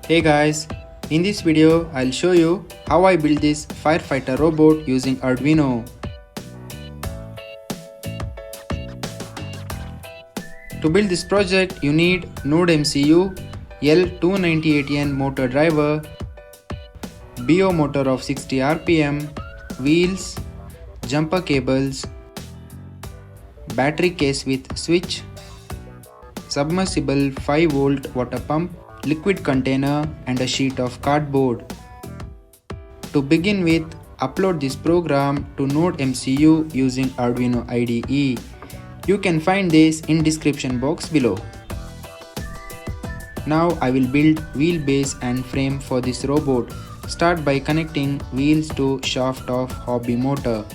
Hey guys, in this video I'll show you how I built this firefighter robot using Arduino. To build this project you need Node MCU, L298N motor driver, BO motor of 60 RPM, wheels, jumper cables, battery case with switch, submersible 5-volt water pump, liquid container and a sheet of cardboard. To begin with, upload this program to Node MCU using Arduino IDE. You can find this in description box below. Now I will build wheelbase and frame for this robot. Start by connecting wheels to shaft of hobby motor.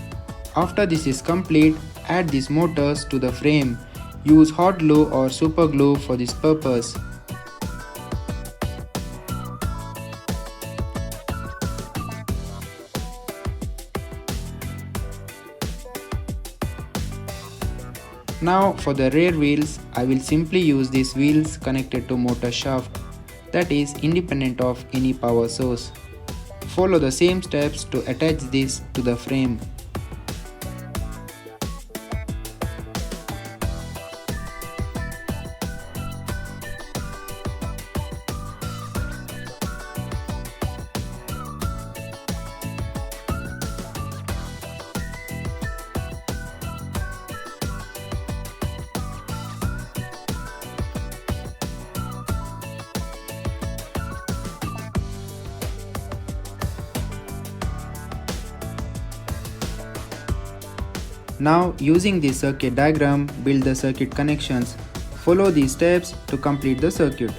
After this is complete, add these motors to the frame. Use hot glue or super glue for this purpose. Now for the rear wheels, I will simply use these wheels connected to motor shaft, that is independent of any power source. Follow the same steps to attach this to the frame. Now using the circuit diagram, build the circuit connections. Follow these steps to complete the circuit.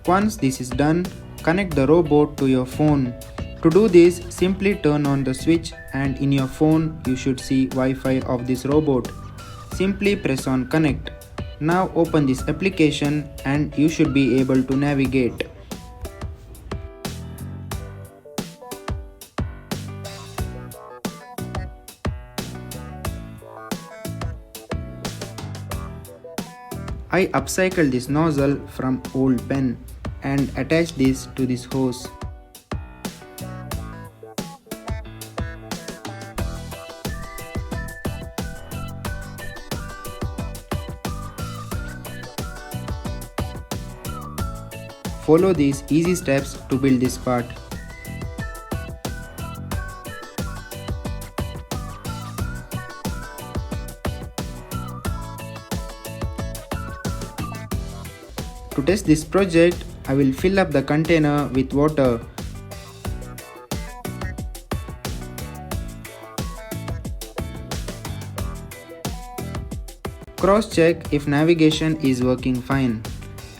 Once this is done, connect the robot to your phone. To do this, simply turn on the switch and in your phone you should see Wi-Fi of this robot. Simply press on connect. Now open this application and you should be able to navigate. I upcycled this nozzle from old pen and attached this to this hose. Follow these easy steps to build this part. To test this project, I will fill up the container with water. Cross-check if navigation is working fine,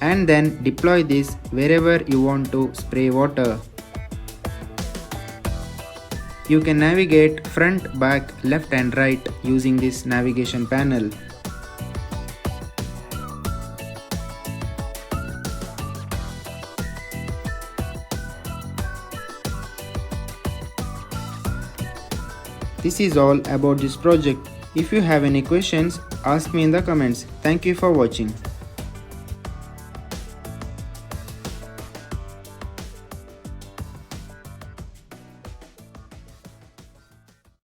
and then deploy this wherever you want to spray water. You can navigate front, back, left and right using this navigation panel. This is all about this project. If you have any questions, ask me in the comments. Thank you for watching.